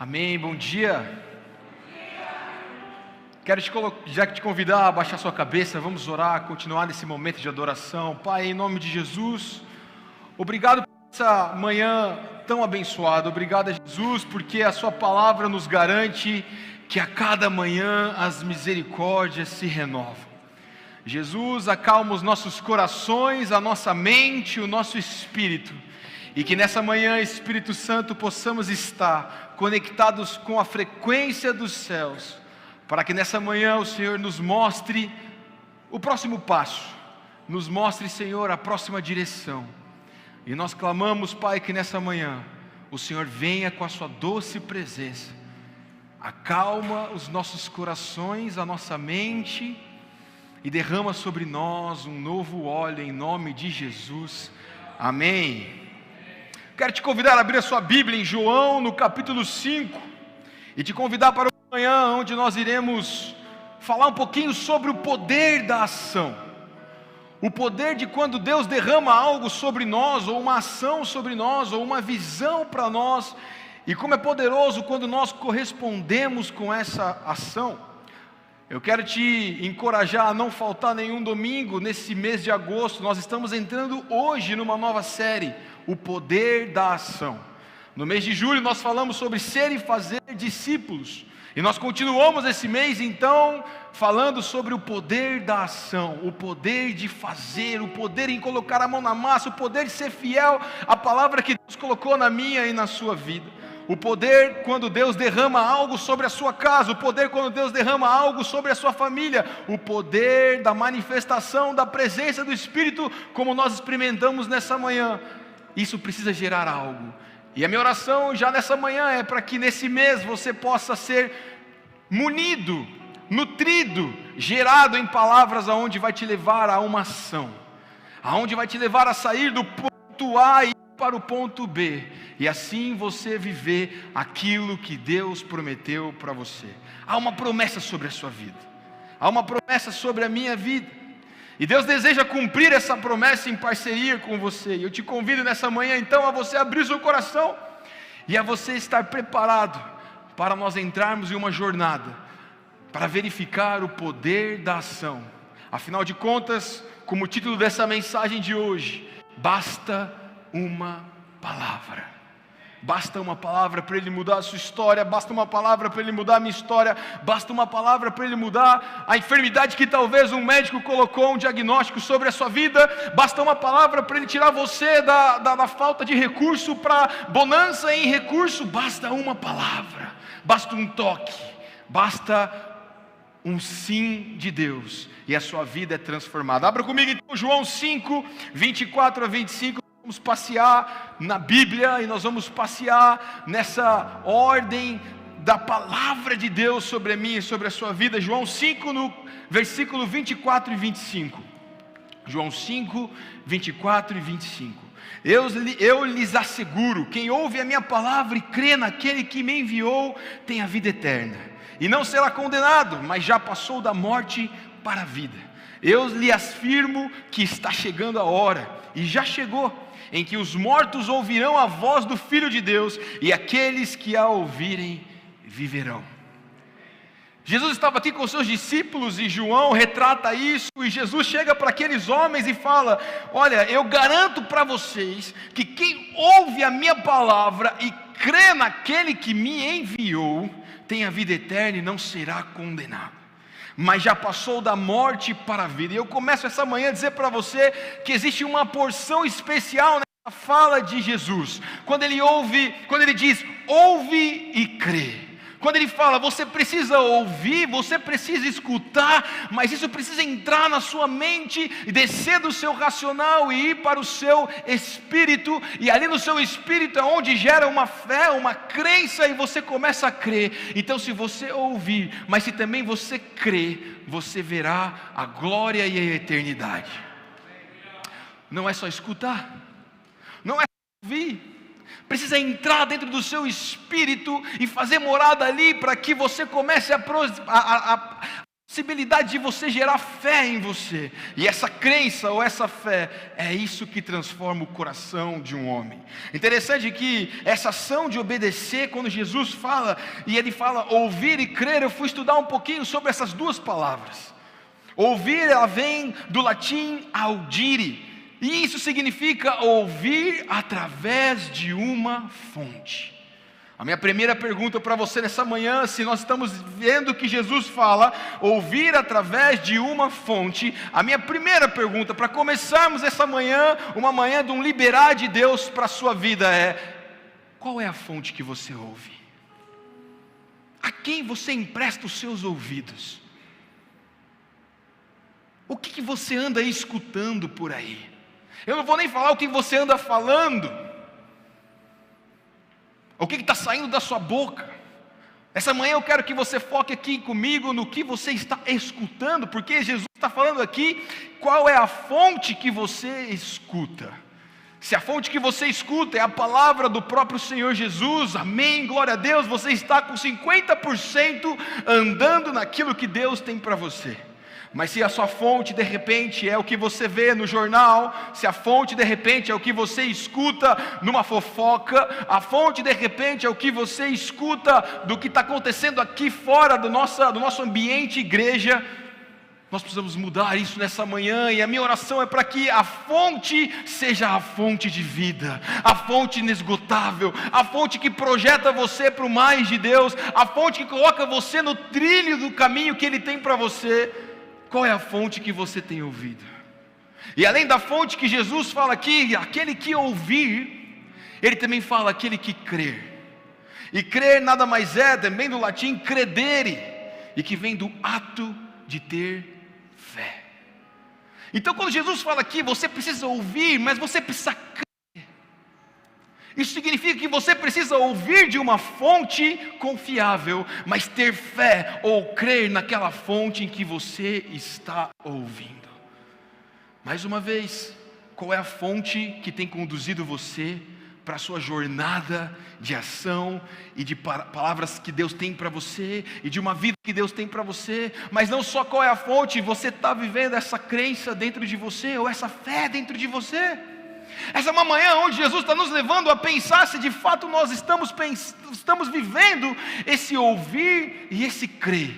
Amém, bom dia. Quero já te convidar a baixar sua cabeça, vamos orar, continuar nesse momento de adoração. Pai, em nome de Jesus, obrigado por essa manhã tão abençoada. Obrigado a Jesus, porque a sua palavra nos garante que a cada manhã as misericórdias se renovam. Jesus, acalma os nossos corações, a nossa mente, o nosso espírito. E que nessa manhã, Espírito Santo, possamos estar conectados com a frequência dos céus, para que nessa manhã o Senhor nos mostre o próximo passo, nos mostre, Senhor, a próxima direção. E nós clamamos, Pai, que nessa manhã o Senhor venha com a sua doce presença, acalma os nossos corações, a nossa mente, e derrama sobre nós um novo óleo em nome de Jesus. Amém. Quero te convidar a abrir a sua Bíblia em João, no capítulo 5, e te convidar para amanhã, onde nós iremos falar um pouquinho sobre o poder da ação. O poder de quando Deus derrama algo sobre nós, ou uma ação sobre nós, ou uma visão para nós, e como é poderoso quando nós correspondemos com essa ação. Eu quero te encorajar a não faltar nenhum domingo nesse mês de agosto. Nós estamos entrando hoje numa nova série, o poder da ação. No mês de julho nós falamos sobre ser e fazer discípulos, e nós continuamos esse mês então falando sobre o poder da ação, o poder de fazer, o poder em colocar a mão na massa, o poder de ser fiel à palavra que Deus colocou na minha e na sua vida. O poder quando Deus derrama algo sobre a sua casa, o poder quando Deus derrama algo sobre a sua família, o poder da manifestação da presença do Espírito, como nós experimentamos nessa manhã. Isso precisa gerar algo. E a minha oração já nessa manhã é para que nesse mês você possa ser munido, nutrido, gerado em palavras aonde vai te levar a uma ação, aonde vai te levar a sair do ponto A e ir para o ponto B, e assim você viver aquilo que Deus prometeu para você. Há uma promessa sobre a sua vida, há uma promessa sobre a minha vida, e Deus deseja cumprir essa promessa em parceria com você. E eu te convido nessa manhã então a você abrir seu coração e a você estar preparado para nós entrarmos em uma jornada para verificar o poder da ação. Afinal de contas, como o título dessa mensagem de hoje, basta uma palavra. Basta uma palavra para Ele mudar a sua história, basta uma palavra para Ele mudar a minha história, basta uma palavra para Ele mudar a enfermidade que talvez um médico colocou um diagnóstico sobre a sua vida, basta uma palavra para Ele tirar você da falta de recurso para bonança em recurso, basta uma palavra, basta um toque, basta um sim de Deus, e a sua vida é transformada. Abra comigo então João 5, 24 a 25, vamos passear na Bíblia, e nós vamos passear nessa ordem da palavra de Deus sobre a minha e sobre a sua vida. João 5, no versículo 24 e 25. João 5, 24 e 25. Eu lhes asseguro, quem ouve a minha palavra e crê naquele que me enviou, tem a vida eterna, e não será condenado, mas já passou da morte para a vida. Eu lhe afirmo que está chegando a hora, e já chegou, em que os mortos ouvirão a voz do Filho de Deus, e aqueles que a ouvirem viverão. Jesus estava aqui com seus discípulos, e João retrata isso, e Jesus chega para aqueles homens e fala: olha, eu garanto para vocês, que quem ouve a minha palavra e crê naquele que me enviou, tem a vida eterna e não será condenado, mas já passou da morte para a vida. E eu começo essa manhã a dizer para você que existe uma porção especial nessa fala de Jesus, quando ele diz, ouve e crê. Quando ele fala, você precisa ouvir, você precisa escutar, mas isso precisa entrar na sua mente, descer do seu racional e ir para o seu espírito, e ali no seu espírito é onde gera uma fé, uma crença, e você começa a crer. Então se você ouvir, mas se também você crer, você verá a glória e a eternidade. Não é só escutar, não é só ouvir, precisa entrar dentro do seu espírito e fazer morada ali, para que você comece a possibilidade de você gerar fé em você. E essa crença ou essa fé é isso que transforma o coração de um homem. Interessante que essa ação de obedecer, quando Jesus fala, e ele fala ouvir e crer, eu fui estudar um pouquinho sobre essas duas palavras. Ouvir, ela vem do latim audire, e isso significa ouvir através de uma fonte. A minha primeira pergunta para você nessa manhã, se nós estamos vendo que Jesus fala, ouvir através de uma fonte, a minha primeira pergunta, para começarmos essa manhã, uma manhã de um liberar de Deus para a sua vida é: qual é a fonte que você ouve? A quem você empresta os seus ouvidos? O que você anda escutando por aí? Eu não vou nem falar o que você anda falando. O que está saindo da sua boca? Essa manhã eu quero que você foque aqui comigo no que você está escutando, porque Jesus está falando aqui qual é a fonte que você escuta. Se a fonte que você escuta é a palavra do próprio Senhor Jesus, amém, glória a Deus, você está com 50% andando naquilo que Deus tem para você. Mas se a sua fonte de repente é o que você vê no jornal, se a fonte de repente é o que você escuta numa fofoca, a fonte de repente é o que você escuta do que está acontecendo aqui fora do nosso ambiente igreja, nós precisamos mudar isso nessa manhã, e a minha oração é para que a fonte seja a fonte de vida, a fonte inesgotável, a fonte que projeta você para o mais de Deus, a fonte que coloca você no trilho do caminho que Ele tem para você. Qual é a fonte que você tem ouvido? E além da fonte que Jesus fala aqui, aquele que ouvir, Ele também fala aquele que crer. E crer nada mais é, também do latim, credere, e que vem do ato de ter fé. Então quando Jesus fala aqui, você precisa ouvir, mas você precisa crer. Isso significa que você precisa ouvir de uma fonte confiável, mas ter fé ou crer naquela fonte em que você está ouvindo. Mais uma vez, qual é a fonte que tem conduzido você para a sua jornada de ação e de palavras que Deus tem para você e de uma vida que Deus tem para você? Mas não só qual é a fonte, você está vivendo essa crença dentro de você ou essa fé dentro de você? Essa é uma manhã onde Jesus está nos levando a pensar se de fato nós estamos vivendo esse ouvir e esse crer,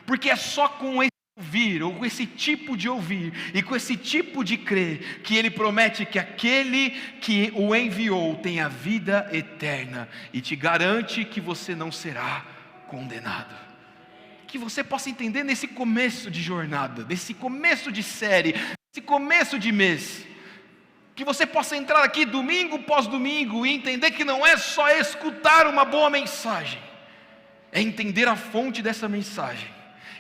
porque é só com esse ouvir, ou com esse tipo de ouvir e com esse tipo de crer, que Ele promete que aquele que o enviou tem a vida eterna e te garante que você não será condenado. Que você possa entender nesse começo de jornada, nesse começo de série, nesse começo de mês, que você possa entrar aqui domingo pós domingo e entender que não é só escutar uma boa mensagem, é entender a fonte dessa mensagem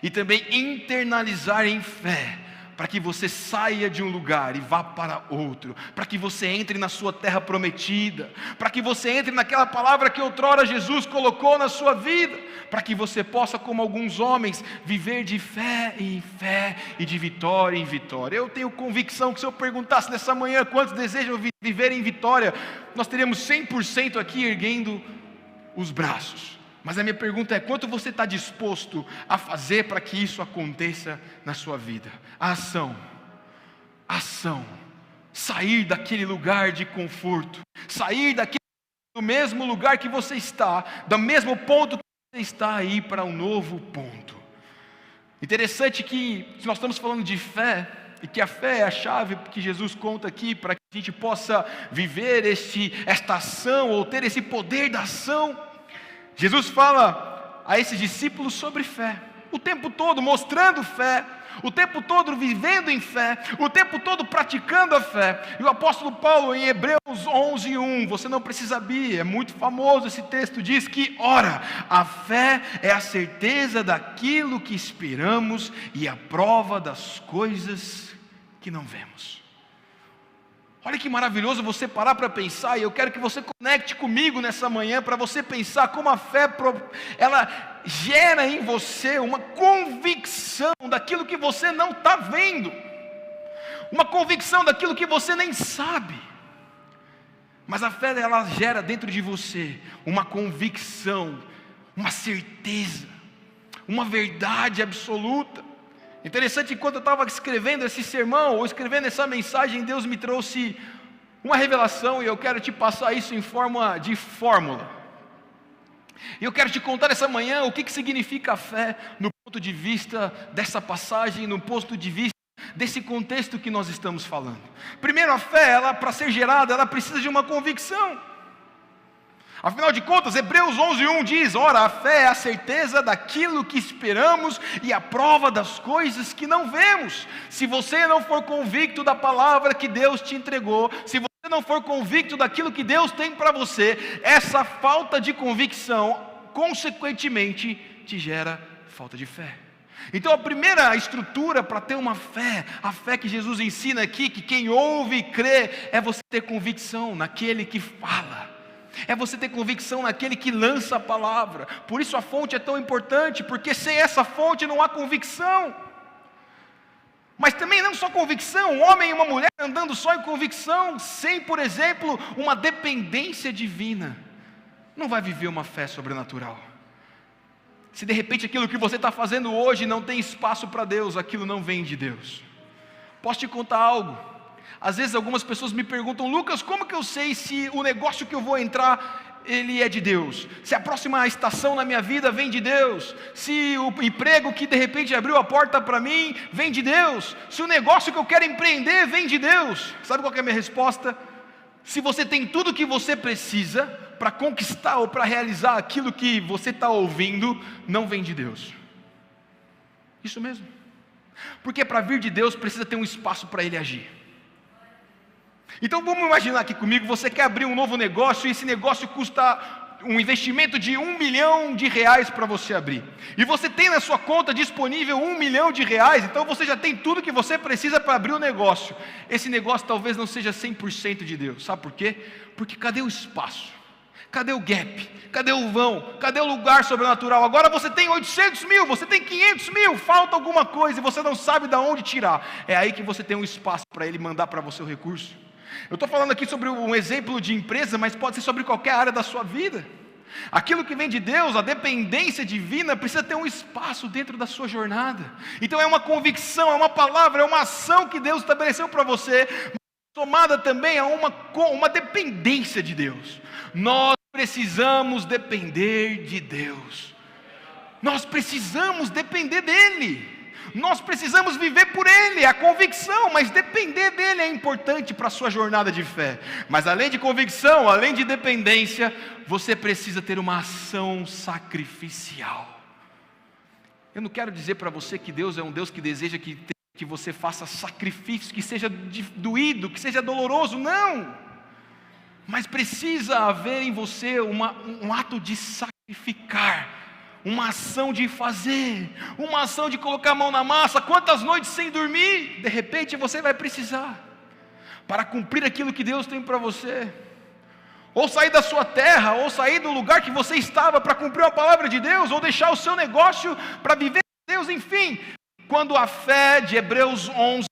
e também internalizar em fé, para que você saia de um lugar e vá para outro, para que você entre na sua terra prometida, para que você entre naquela palavra que outrora Jesus colocou na sua vida, para que você possa, como alguns homens, viver de fé em fé e de vitória em vitória. Eu tenho convicção que se eu perguntasse nessa manhã quantos desejam viver em vitória, nós teríamos 100% aqui erguendo os braços. Mas a minha pergunta é: quanto você está disposto a fazer para que isso aconteça na sua vida? A ação, sair daquele lugar de conforto, sair do mesmo lugar que você está, do mesmo ponto que você está, aí para um novo ponto. Interessante que, se nós estamos falando de fé, e que a fé é a chave que Jesus conta aqui para que a gente possa viver esta ação, ou ter esse poder da ação. Jesus fala a esses discípulos sobre fé, o tempo todo mostrando fé, o tempo todo vivendo em fé, o tempo todo praticando a fé. E o apóstolo Paulo, em Hebreus 11:1, você não precisa abrir, é muito famoso esse texto, diz que, ora, a fé é a certeza daquilo que esperamos e a prova das coisas que não vemos. Olha que maravilhoso você parar para pensar, e eu quero que você conecte comigo nessa manhã, para você pensar como a fé, ela gera em você uma convicção daquilo que você não está vendo, uma convicção daquilo que você nem sabe, mas a fé, ela gera dentro de você uma convicção, uma certeza, uma verdade absoluta. Interessante, enquanto eu estava escrevendo esse sermão, ou escrevendo essa mensagem, Deus me trouxe uma revelação, e eu quero te passar isso em forma de fórmula. E eu quero te contar essa manhã o que significa a fé no ponto de vista dessa passagem, no ponto de vista desse contexto que nós estamos falando. Primeiro, a fé, ela, para ser gerada, ela precisa de uma convicção. Afinal de contas, Hebreus 11:1 diz: ora, a fé é a certeza daquilo que esperamos e a prova das coisas que não vemos. Se você não for convicto da palavra que Deus te entregou, se você não for convicto daquilo que Deus tem para você, essa falta de convicção, consequentemente, te gera falta de fé. Então a primeira estrutura para ter uma fé, a fé que Jesus ensina aqui, que quem ouve e crê, é você ter convicção naquele que fala. É você ter convicção naquele que lança a palavra. Por isso a fonte é tão importante, porque sem essa fonte não há convicção. Mas também não só convicção, um homem e uma mulher andando só em convicção, sem, por exemplo, uma dependência divina, não vai viver uma fé sobrenatural. Se de repente aquilo que você está fazendo hoje não tem espaço para Deus, aquilo não vem de Deus. Posso te contar algo? Às vezes algumas pessoas me perguntam: Lucas, como que eu sei se o negócio que eu vou entrar, ele é de Deus? Se a próxima estação na minha vida vem de Deus? Se o emprego que de repente abriu a porta para mim, vem de Deus? Se o negócio que eu quero empreender, vem de Deus? Sabe qual que é a minha resposta? Se você tem tudo o que você precisa para conquistar ou para realizar aquilo que você está ouvindo, não vem de Deus. Isso mesmo. Porque para vir de Deus precisa ter um espaço para Ele agir. Então vamos imaginar aqui comigo, você quer abrir um novo negócio, e esse negócio custa um investimento de R$1 milhão para você abrir. E você tem na sua conta disponível R$1 milhão, então você já tem tudo que você precisa para abrir o negócio. Esse negócio talvez não seja 100% de Deus, sabe por quê? Porque cadê o espaço? Cadê o gap? Cadê o vão? Cadê o lugar sobrenatural? Agora você tem 800 mil, você tem 500 mil, falta alguma coisa e você não sabe de onde tirar. É aí que você tem um espaço para Ele mandar para você o recurso. Eu estou falando aqui sobre um exemplo de empresa, mas pode ser sobre qualquer área da sua vida. Aquilo que vem de Deus, a dependência divina, precisa ter um espaço dentro da sua jornada. Então é uma convicção, é uma palavra, é uma ação que Deus estabeleceu para você, somada também a uma dependência de Deus. Nós precisamos depender de Deus. Nós precisamos depender dEle. Nós precisamos viver por Ele, a convicção, mas depender dEle é importante para a sua jornada de fé. Mas além de convicção, além de dependência, você precisa ter uma ação sacrificial. Eu não quero dizer para você que Deus é um Deus que deseja que você faça sacrifício, que seja doído, que seja doloroso, não. Mas precisa haver em você um ato de sacrificar, uma ação de fazer, uma ação de colocar a mão na massa. Quantas noites sem dormir, de repente você vai precisar, para cumprir aquilo que Deus tem para você, ou sair da sua terra, ou sair do lugar que você estava para cumprir a palavra de Deus, ou deixar o seu negócio para viver com Deus, enfim. Quando a fé de Hebreus 11,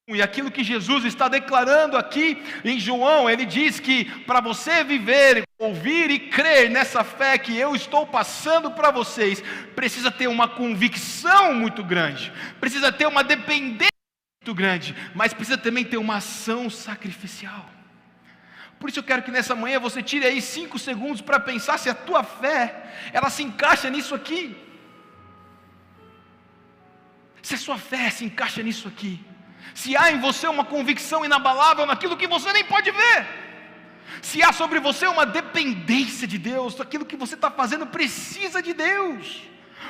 e aquilo que Jesus está declarando aqui em João, ele diz que para você viver, ouvir e crer nessa fé que eu estou passando para vocês, precisa ter uma convicção muito grande, precisa ter uma dependência muito grande, mas precisa também ter uma ação sacrificial. Por isso eu quero que nessa manhã você tire aí 5 segundos para pensar se a tua fé, ela se encaixa nisso aqui. Se a sua fé se encaixa nisso aqui. Se há em você uma convicção inabalável naquilo que você nem pode ver. Se há sobre você uma dependência de Deus, aquilo que você está fazendo precisa de Deus.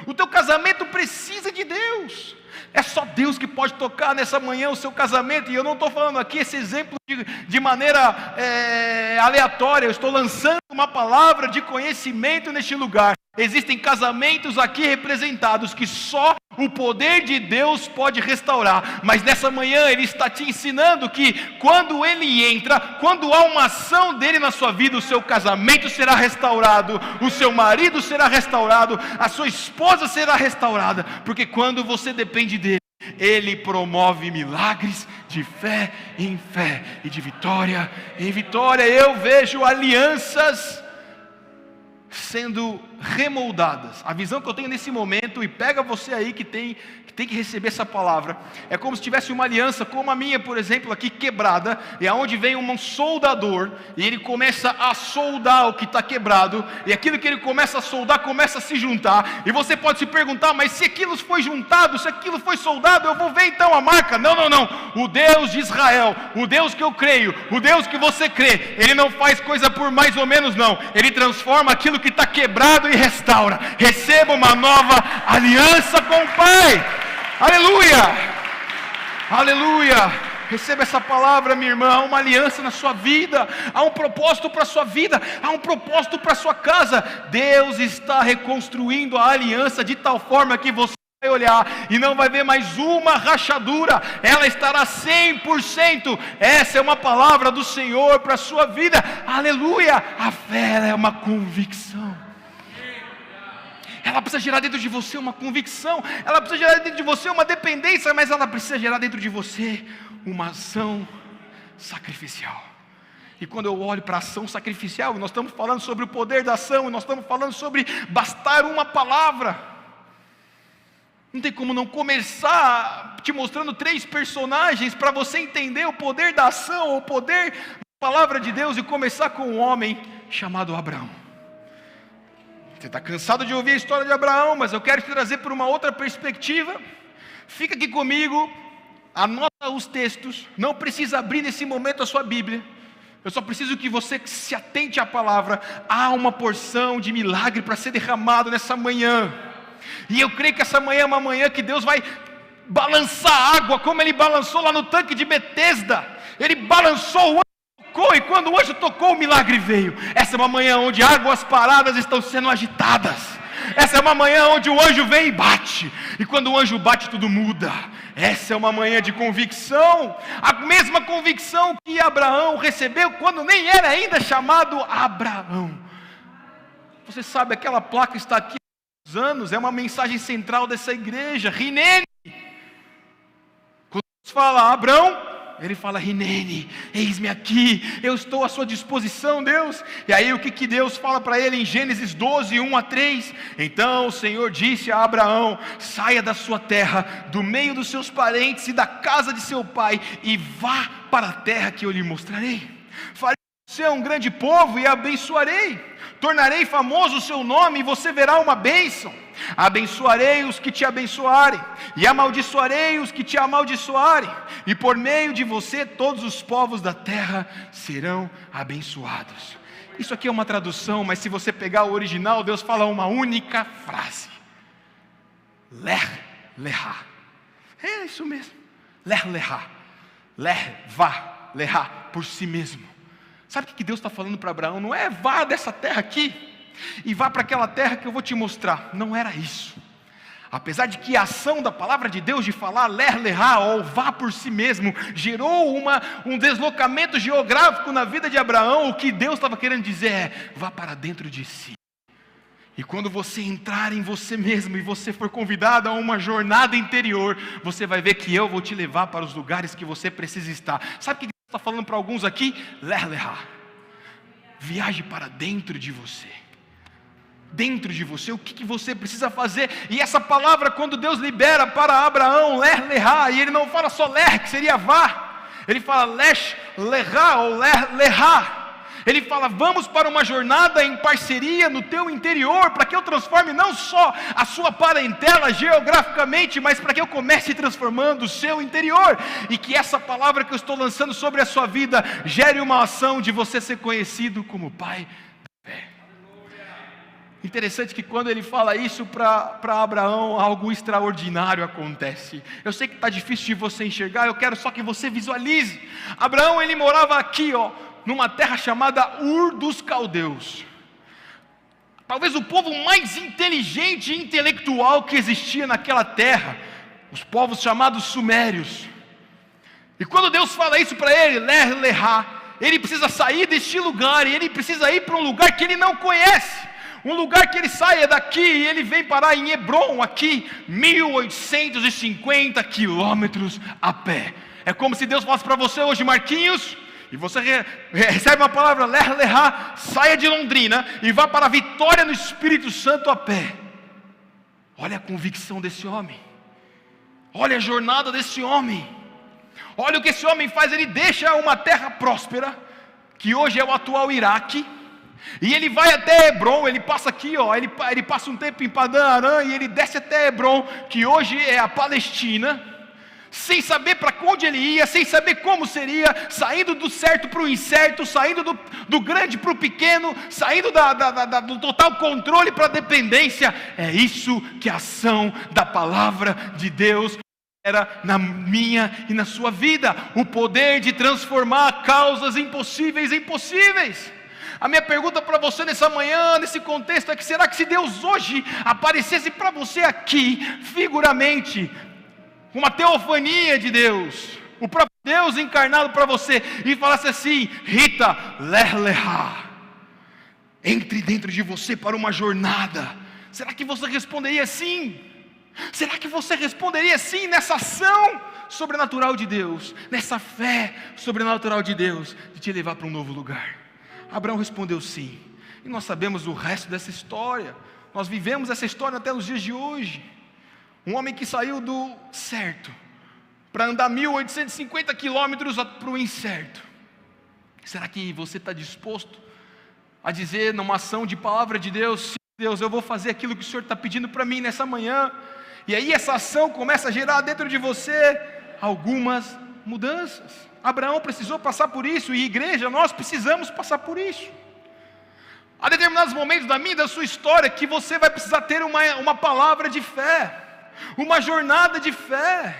O teu casamento precisa de Deus. É só Deus que pode tocar nessa manhã o seu casamento. E eu não estou falando aqui esse exemplo de maneira aleatória. Eu estou lançando uma palavra de conhecimento neste lugar. Existem casamentos aqui representados que só o poder de Deus pode restaurar. Mas nessa manhã Ele está te ensinando que quando Ele entra, quando há uma ação dEle na sua vida, o seu casamento será restaurado, o seu marido será restaurado, a sua esposa será restaurada. Porque quando você depende dEle, Ele promove milagres de fé em fé e de vitória em vitória. Eu vejo alianças sendo remoldadas. A visão que eu tenho nesse momento, e pega você aí que tem que receber essa palavra, é como se tivesse uma aliança, como a minha, por exemplo, aqui quebrada, e aonde vem um soldador, e ele começa a soldar o que está quebrado, e aquilo que ele começa a soldar, começa a se juntar, e você pode se perguntar, mas se aquilo foi juntado, se aquilo foi soldado, eu vou ver então a marca. Não, o Deus de Israel, o Deus que eu creio, o Deus que você crê, Ele não faz coisa por mais ou menos não, Ele transforma aquilo que está quebrado e restaura. Receba uma nova aliança com o Pai. Aleluia, aleluia. Receba essa palavra, minha irmã. Há uma aliança na sua vida, há um propósito para a sua vida, há um propósito para a sua casa. Deus está reconstruindo a aliança de tal forma que você vai olhar e não vai ver mais uma rachadura, ela estará 100%. Essa é uma palavra do Senhor para a sua vida. Aleluia. A fé é uma convicção. Ela precisa gerar dentro de você uma convicção, ela precisa gerar dentro de você uma dependência, mas ela precisa gerar dentro de você uma ação sacrificial. E quando eu olho para a ação sacrificial, nós estamos falando sobre o poder da ação, nós estamos falando sobre bastar uma palavra. Não tem como não começar te mostrando 3 personagens para você entender o poder da ação, o poder da palavra de Deus, e começar com um homem chamado Abraão. Você está cansado de ouvir a história de Abraão, mas eu quero te trazer por uma outra perspectiva. Fica aqui comigo, anota os textos, não precisa abrir nesse momento a sua Bíblia, eu só preciso que você se atente à palavra. Há uma porção de milagre para ser derramado nessa manhã, e eu creio que essa manhã é uma manhã que Deus vai balançar a água, como Ele balançou lá no tanque de Betesda. Ele balançou o anjo, tocou, e quando o anjo tocou, o milagre veio. Essa é uma manhã onde águas paradas estão sendo agitadas. Essa é uma manhã onde o anjo vem e bate, e quando o anjo bate tudo muda. Essa é uma manhã de convicção, a mesma convicção que Abraão recebeu quando nem era ainda chamado Abraão. Você sabe, aquela placa está aqui há uns anos, é uma mensagem central dessa igreja, Hinene. Quando Deus fala Abraão, Ele fala Hinene, eis-me aqui, eu estou à sua disposição, Deus. E aí o que Deus fala para ele em Gênesis 12, 1-3? Então o Senhor disse a Abraão: saia da sua terra, do meio dos seus parentes e da casa de seu pai, e vá para a terra que eu lhe mostrarei. Farei de você um grande povo e abençoarei. Tornarei famoso o seu nome e você verá uma bênção. Abençoarei os que te abençoarem, e amaldiçoarei os que te amaldiçoarem, e por meio de você todos os povos da terra serão abençoados. Isso aqui é uma tradução, mas se você pegar o original, Deus fala uma única frase: Lech Lechá. É isso mesmo, Lech Lechá. Lech, vá, Lechá, por si mesmo. Sabe o que Deus está falando para Abraão? Não é vá dessa terra aqui e vá para aquela terra que eu vou te mostrar. Não era isso. Apesar de que a ação da palavra de Deus de falar Lech Lechá, ou vá por si mesmo, gerou um deslocamento geográfico na vida de Abraão, o que Deus estava querendo dizer é: vá para dentro de si. E quando você entrar em você mesmo e você for convidado a uma jornada interior, você vai ver que eu vou te levar para os lugares que você precisa estar. Sabe o que Deus está falando para alguns aqui? Lech Lechá. Viaje para dentro de você. Dentro de você, o que você precisa fazer? E essa palavra, quando Deus libera para Abraão, Lech Lechá, e Ele não fala só Lech, que seria vá, Ele fala Lech Lechá, ou Lech Lechá. Ele fala: vamos para uma jornada em parceria no teu interior, para que eu transforme não só a sua parentela geograficamente, mas para que eu comece transformando o seu interior, e que essa palavra que eu estou lançando sobre a sua vida gere uma ação de você ser conhecido como Pai da fé. Interessante que quando ele fala isso para Abraão, algo extraordinário acontece. Eu sei que está difícil de você enxergar, eu quero só que você visualize. Abraão, ele morava aqui, numa terra chamada Ur dos Caldeus. Talvez o povo mais inteligente e intelectual que existia naquela terra, os povos chamados sumérios. E quando Deus fala isso para ele, Lech Lechá, ele precisa sair deste lugar, e ele precisa ir para um lugar que ele não conhece. Um lugar que ele saia daqui e ele vem parar em Hebrom, aqui, 1850 quilômetros a pé. É como se Deus falasse para você hoje: Marquinhos, e você recebe uma palavra, Lech Lechá, saia de Londrina e vá para a vitória no Espírito Santo a pé. Olha a convicção desse homem, olha a jornada desse homem, olha o que esse homem faz. Ele deixa uma terra próspera, que hoje é o atual Iraque, e ele vai até Hebron. Ele passa aqui, ele passa um tempo em Padã Arã, e ele desce até Hebron, que hoje é a Palestina, sem saber para onde ele ia, sem saber como seria, saindo do certo para o incerto, saindo do grande para o pequeno, saindo do total controle para a dependência. É isso que a ação da palavra de Deus era na minha e na sua vida, o poder de transformar causas impossíveis em possíveis. A minha pergunta para você nessa manhã, nesse contexto, é que será que se Deus hoje aparecesse para você aqui, figuramente, uma teofania de Deus, o próprio Deus encarnado para você, e falasse assim: Rita, Lech Lechá, entre dentro de você para uma jornada, será que você responderia sim? Será que você responderia sim nessa ação sobrenatural de Deus, nessa fé sobrenatural de Deus, de te levar para um novo lugar? Abraão respondeu sim, e nós sabemos o resto dessa história, nós vivemos essa história até os dias de hoje. Um homem que saiu do certo para andar 1850 quilômetros para o incerto. Será que você está disposto a dizer numa ação de palavra de Deus: sim, Deus, eu vou fazer aquilo que o Senhor está pedindo para mim nessa manhã? E aí essa ação começa a gerar dentro de você algumas mudanças. Abraão precisou passar por isso, e igreja, nós precisamos passar por isso. Há determinados momentos da minha e da sua história que você vai precisar ter uma palavra de fé, uma jornada de fé,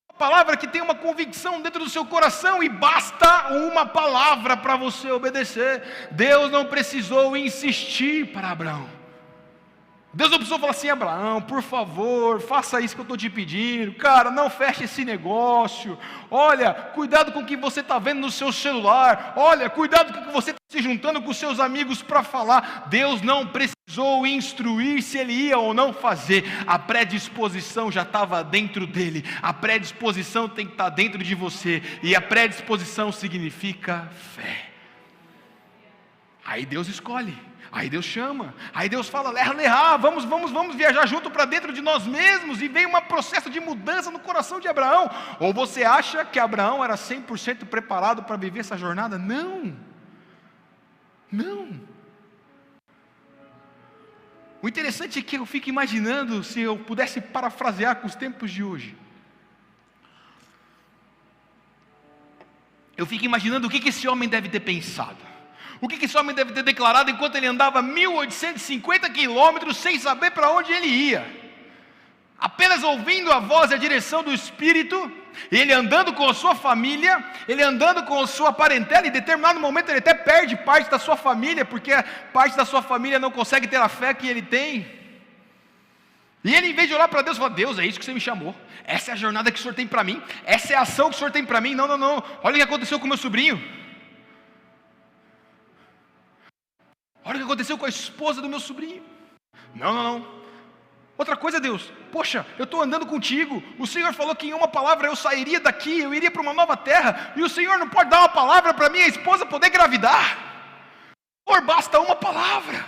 uma palavra que tem uma convicção dentro do seu coração, e basta uma palavra para você obedecer. Deus não precisou insistir para Abraão. Deus não precisou falar assim: Abraão, por favor, faça isso que eu estou te pedindo, cara, não feche esse negócio, olha, cuidado com o que você está vendo no seu celular, olha, cuidado com o que você está se juntando com os seus amigos para falar. Deus não precisou instruir se ele ia ou não fazer, a predisposição já estava dentro dele. A predisposição tem que estar dentro de você, e a predisposição significa fé. Aí Deus escolhe, aí Deus chama, aí Deus fala: Lech Lechá, vamos viajar junto para dentro de nós mesmos. E vem um processo de mudança no coração de Abraão. Ou você acha que Abraão era 100% preparado para viver essa jornada? Não. O interessante é que eu fico imaginando, se eu pudesse parafrasear com os tempos de hoje, eu fico imaginando o que esse homem deve ter pensado. O que esse homem deve ter declarado enquanto ele andava 1850 quilômetros sem saber para onde ele ia, apenas ouvindo a voz e a direção do Espírito, ele andando com a sua família, ele andando com a sua parentela. Em determinado momento ele até perde parte da sua família, porque parte da sua família não consegue ter a fé que ele tem. E ele, em vez de olhar para Deus, fala: Deus, é isso que você me chamou, essa é a jornada que o Senhor tem para mim, essa é a ação que o Senhor tem para mim. Não, olha o que aconteceu com o meu sobrinho, olha o que aconteceu com a esposa do meu sobrinho. Não. Outra coisa, Deus, poxa, eu estou andando contigo, o Senhor falou que em uma palavra eu sairia daqui, eu iria para uma nova terra, e o Senhor não pode dar uma palavra para minha esposa poder engravidar? Senhor, basta uma palavra,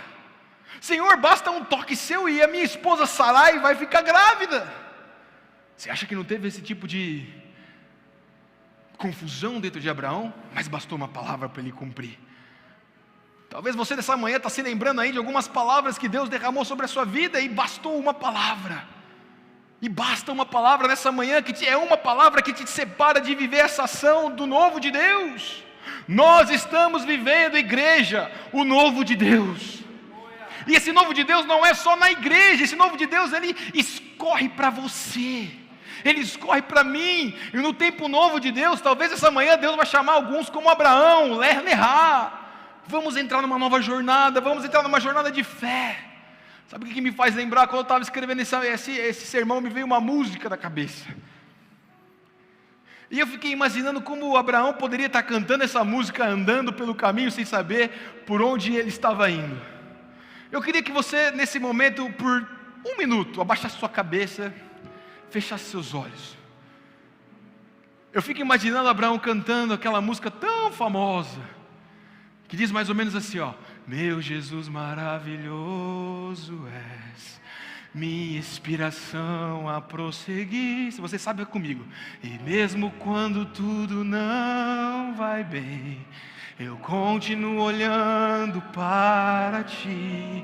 Senhor, basta um toque seu e a minha esposa Sarai vai ficar grávida. Você acha que não teve esse tipo de confusão dentro de Abraão? Mas bastou uma palavra para ele cumprir. Talvez você nessa manhã está se lembrando aí de algumas palavras que Deus derramou sobre a sua vida, e bastou uma palavra. E basta uma palavra nessa manhã, que é uma palavra que te separa de viver essa ação do novo de Deus. Nós estamos vivendo, igreja, o novo de Deus. E esse novo de Deus não é só na igreja, esse novo de Deus ele escorre para você, ele escorre para mim. E no tempo novo de Deus, talvez essa manhã Deus vai chamar alguns como Abraão: Lech Lechá, vamos entrar numa nova jornada, vamos entrar numa jornada de fé. Sabe o que me faz lembrar? Quando eu estava escrevendo esse sermão, me veio uma música na cabeça, e eu fiquei imaginando como Abraão poderia estar cantando essa música, andando pelo caminho sem saber por onde ele estava indo. Eu queria que você nesse momento, por um minuto, abaixasse sua cabeça, fechasse seus olhos. Eu fico imaginando Abraão cantando aquela música tão famosa, que diz mais ou menos assim, ó: meu Jesus maravilhoso és, minha inspiração a prosseguir. Se você sabe, é comigo. E mesmo quando tudo não vai bem, eu continuo olhando para ti,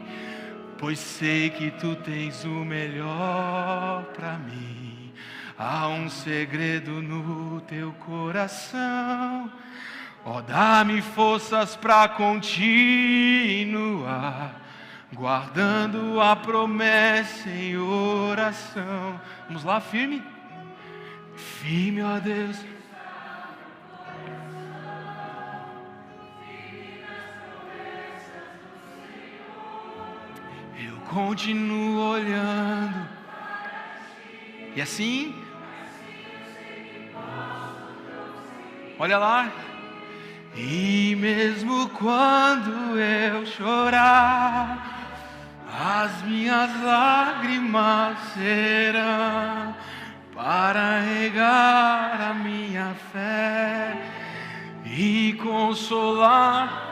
pois sei que tu tens o melhor para mim. Há um segredo no teu coração, ó, dá-me forças para continuar, guardando a promessa em oração. Vamos lá, firme? Firme, ó Deus. Eu continuo olhando. E assim, olha lá. E mesmo quando eu chorar, as minhas lágrimas serão para regar a minha fé e consolar.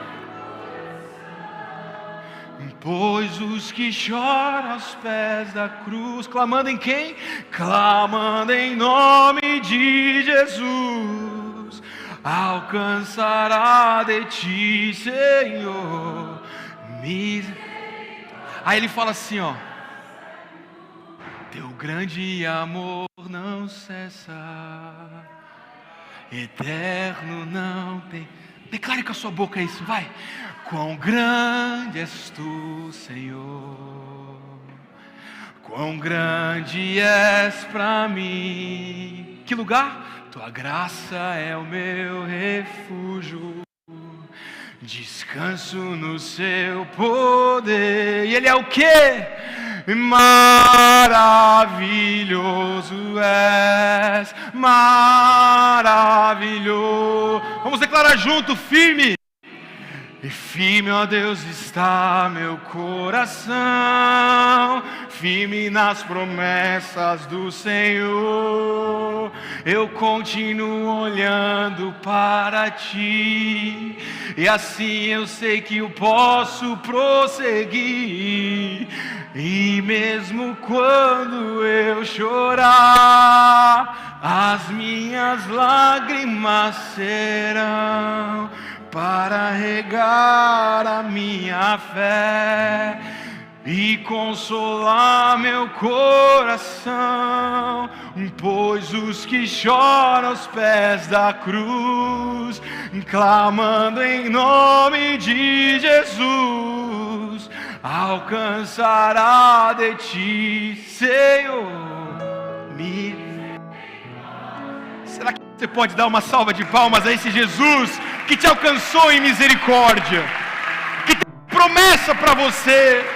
Pois os que choram aos pés da cruz, clamando em quem? Clamando em nome de Jesus, alcançará de ti, Senhor. Aí ele fala assim, ó: teu grande amor não cessa, eterno não tem. Declare com a sua boca isso, vai. Quão grande és tu, Senhor, quão grande és para mim. Que lugar? Tua graça é o meu refúgio, descanso no seu poder. E ele é o quê? Maravilhoso és, maravilhoso. Vamos declarar junto, firme. E firme, ó Deus, está meu coração, firme nas promessas do Senhor. Eu continuo olhando para ti, e assim eu sei que eu posso prosseguir. E mesmo quando eu chorar, as minhas lágrimas serão para regar a minha fé e consolar meu coração. Pois os que choram aos pés da cruz, clamando em nome de Jesus, alcançará de ti, Senhor. Será que você pode dar uma salva de palmas a esse Jesus que te alcançou em misericórdia, que tem promessa para você,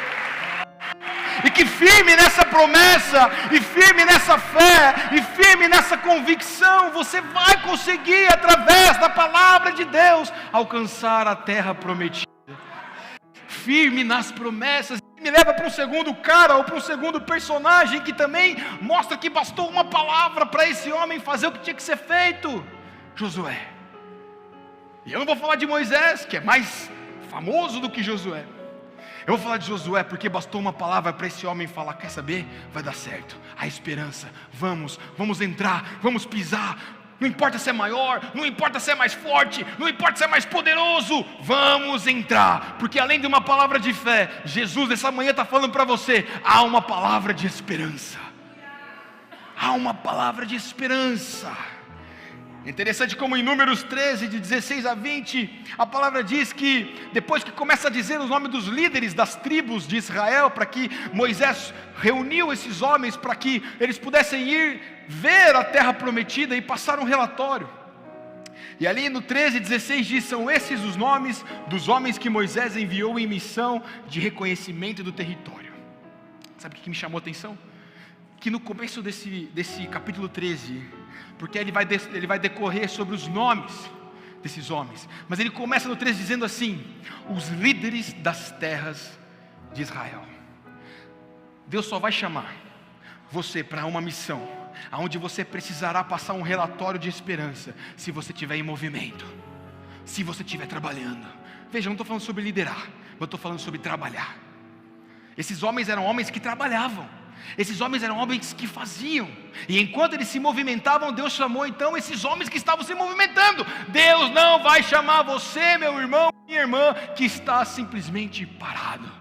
e que firme nessa promessa, e firme nessa fé, e firme nessa convicção, você vai conseguir, através da palavra de Deus, alcançar a terra prometida. Firme nas promessas. Me leva para um segundo cara, ou para um segundo personagem, que também mostra que bastou uma palavra para esse homem fazer o que tinha que ser feito: Josué. E eu não vou falar de Moisés, que é mais famoso do que Josué. Eu vou falar de Josué porque bastou uma palavra para esse homem falar: quer saber? Vai dar certo, há esperança, vamos entrar, vamos pisar. Não importa se é maior, não importa se é mais forte, não importa se é mais poderoso, vamos entrar. Porque além de uma palavra de fé, Jesus nessa manhã está falando para você: há uma palavra de esperança. Há uma palavra de esperança. Interessante como em Números 13, de 16 a 20, a palavra diz que depois que começa a dizer os nomes dos líderes das tribos de Israel, para que Moisés reuniu esses homens para que eles pudessem ir ver a terra prometida e passar um relatório. E ali no 13:16 diz: são esses os nomes dos homens que Moisés enviou em missão de reconhecimento do território. Sabe o que me chamou a atenção? Que no começo desse capítulo 13, porque ele vai decorrer sobre os nomes desses homens, mas ele começa no 13 dizendo assim: os líderes das terras de Israel. Deus só vai chamar você para uma missão onde você precisará passar um relatório de esperança, se você estiver em movimento, se você estiver trabalhando. Veja, eu não estou falando sobre liderar, eu estou falando sobre trabalhar. Esses homens eram homens que trabalhavam, esses homens eram homens que faziam, e enquanto eles se movimentavam, Deus chamou então esses homens que estavam se movimentando. Deus não vai chamar você, meu irmão, minha irmã, que está simplesmente parado.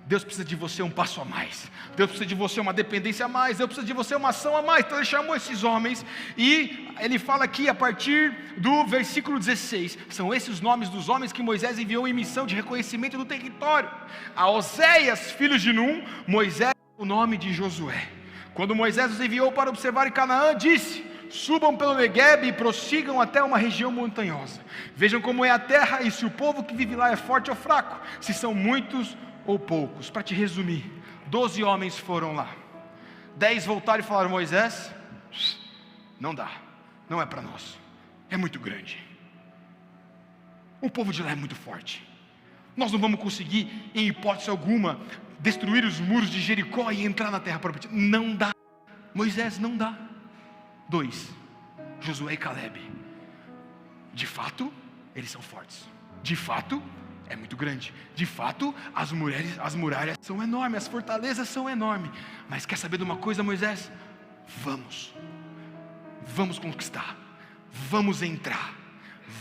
Deus precisa de você um passo a mais, Deus precisa de você uma dependência a mais, Deus precisa de você uma ação a mais. Então Ele chamou esses homens, e Ele fala aqui a partir do versículo 16, são esses os nomes dos homens que Moisés enviou em missão de reconhecimento do território. A Oséias, filho de Num, Moisés, o nome de Josué. Quando Moisés os enviou para observar em Canaã, disse: subam pelo Neguebe e prossigam até uma região montanhosa, vejam como é a terra e se o povo que vive lá é forte ou fraco, se são muitos ou poucos. Para te resumir, 12 homens foram lá, 10 voltaram e falaram: Moisés, não dá, não é para nós, é muito grande, o povo de lá é muito forte, nós não vamos conseguir em hipótese alguma destruir os muros de Jericó e entrar na terra prometida, não dá, Moisés, não dá. 2, Josué e Calebe, de fato eles são fortes, de fato é muito grande, de fato as muralhas são enormes, as fortalezas são enormes, mas quer saber de uma coisa, Moisés? Vamos conquistar, vamos entrar,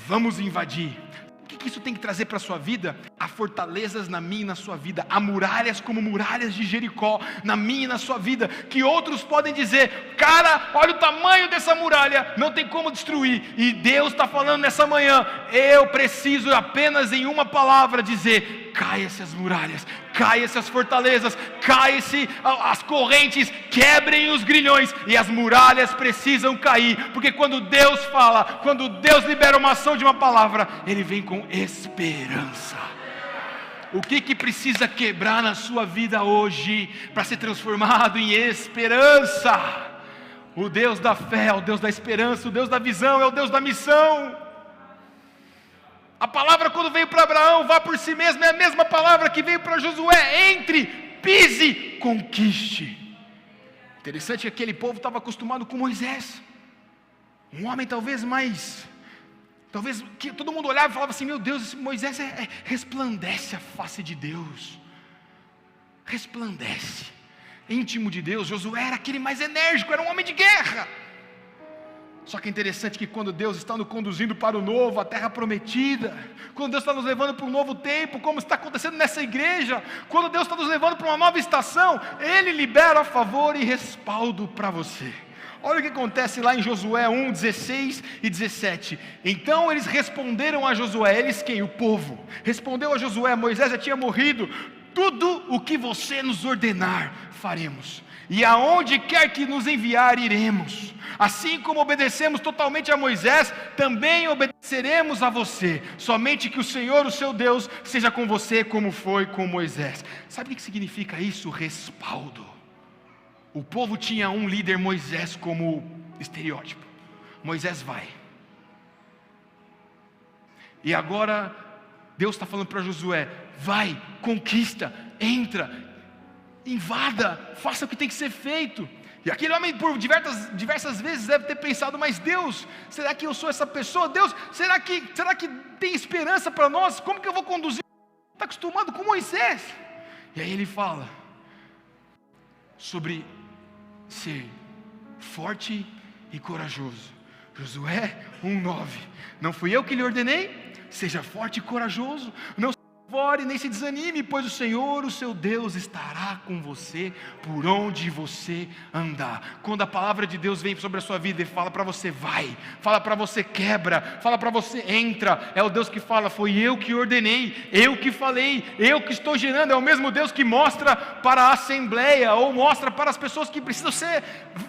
vamos invadir. O que isso tem que trazer para a sua vida? Há fortalezas na minha e na sua vida, há muralhas como muralhas de Jericó na minha e na sua vida, que outros podem dizer: cara, olha o tamanho dessa muralha, não tem como destruir. E Deus está falando nessa manhã: eu preciso apenas em uma palavra dizer: caia-se as muralhas, caia-se as fortalezas, caia-se as correntes, quebrem os grilhões, e as muralhas precisam cair, porque quando Deus fala, quando Deus libera uma ação de uma palavra, Ele vem com esperança. O que precisa quebrar na sua vida hoje, para ser transformado em esperança? O Deus da fé é o Deus da esperança, o Deus da visão é o Deus da missão. A palavra quando veio para Abraão, vá por si mesmo, é a mesma palavra que veio para Josué: entre, pise, conquiste. Interessante que aquele povo estava acostumado com Moisés, um homem talvez que todo mundo olhava e falava assim: meu Deus, esse Moisés resplandece a face de Deus, resplandece, íntimo de Deus. Josué era aquele mais enérgico, era um homem de guerra. Só que é interessante que quando Deus está nos conduzindo para o novo, a terra prometida, quando Deus está nos levando para um novo tempo, como está acontecendo nessa igreja, quando Deus está nos levando para uma nova estação, Ele libera favor e respaldo para você. Olha o que acontece lá em Josué 1, 16 e 17. Então eles responderam a Josué, eles quem? O povo. Respondeu a Josué: Moisés já tinha morrido, tudo o que você nos ordenar, faremos, e aonde quer que nos enviar, iremos. Assim como obedecemos totalmente a Moisés, também obedeceremos a você. Somente que o Senhor, o seu Deus, seja com você como foi com Moisés. Sabe o que significa isso? Respaldo. O povo tinha um líder, Moisés, como estereótipo. Moisés vai. E agora Deus está falando para Josué: vai, conquista, entra, invada, faça o que tem que ser feito. E aquele homem por diversas vezes deve ter pensado: mas Deus, será que eu sou essa pessoa? Deus, será que tem esperança para nós? Como que eu vou conduzir? Está acostumado com Moisés. E aí ele fala sobre ser forte e corajoso. Josué 1:9. Não fui eu que lhe ordenei? Seja forte e corajoso, não se devore nem se desanime, pois o Senhor, o seu Deus, estará com você por onde você andar. Quando a palavra de Deus vem sobre a sua vida e fala para você: vai, fala para você: quebra, fala para você: entra, é o Deus que fala: foi eu que ordenei, eu que falei, eu que estou gerando. É o mesmo Deus que mostra para a assembleia, ou mostra para as pessoas que precisam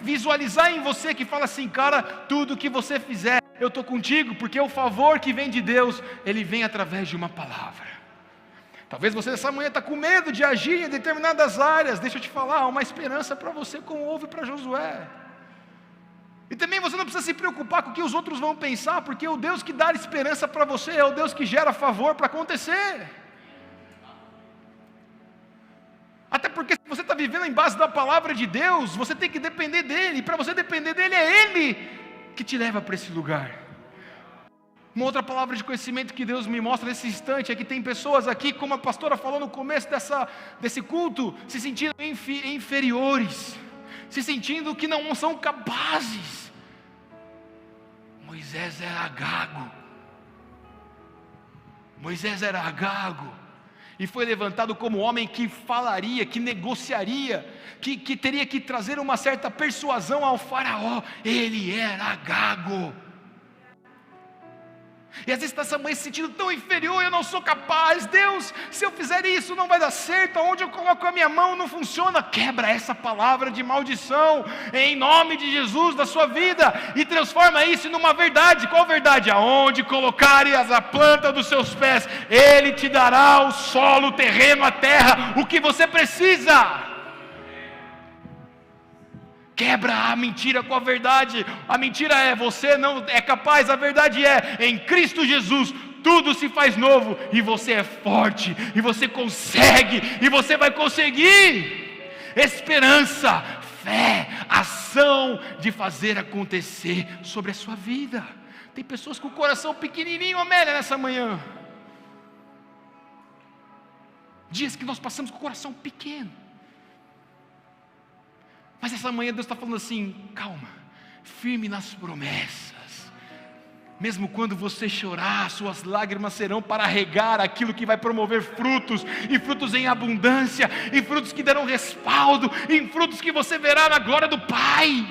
visualizar em você, que fala assim: cara, tudo que você fizer, eu estou contigo, porque o favor que vem de Deus, ele vem através de uma palavra. Talvez você nessa manhã está com medo de agir em determinadas áreas. Deixa eu te falar, há uma esperança para você, como houve para Josué. E também você não precisa se preocupar com o que os outros vão pensar, porque o Deus que dá esperança para você é o Deus que gera favor para acontecer. Até porque se você está vivendo vivendo em base da palavra de Deus, você tem que depender dEle, e para você depender dEle, é Ele que te leva para esse lugar. Uma outra palavra de conhecimento que Deus me mostra nesse instante é que tem pessoas aqui, como a pastora falou no começo desse culto, se sentindo inferiores, se sentindo que não são capazes. Moisés era gago. Moisés era gago. E foi levantado como homem que falaria, que negociaria, que teria que trazer uma certa persuasão ao faraó. Ele era gago. E às vezes está essa mãe se sentindo tão inferior, eu não sou capaz, Deus, se eu fizer isso não vai dar certo, aonde eu coloco a minha mão não funciona. Quebra essa palavra de maldição, em nome de Jesus, da sua vida, e transforma isso numa verdade. Qual verdade? Aonde colocares a planta dos seus pés, Ele te dará o solo, o terreno, a terra, o que você precisa. Quebra a mentira com a verdade. A mentira é: você não é capaz. A verdade é: em Cristo Jesus tudo se faz novo, e você é forte, e você consegue, e você vai conseguir. Esperança, fé, ação de fazer acontecer sobre a sua vida. Tem pessoas com o coração pequenininho, Amélia, nessa manhã. Dias que nós passamos com o coração pequeno. Mas essa manhã Deus está falando assim: calma, firme nas promessas. Mesmo quando você chorar, suas lágrimas serão para regar aquilo que vai promover frutos, e frutos em abundância, e frutos que darão respaldo, e frutos que você verá na glória do Pai.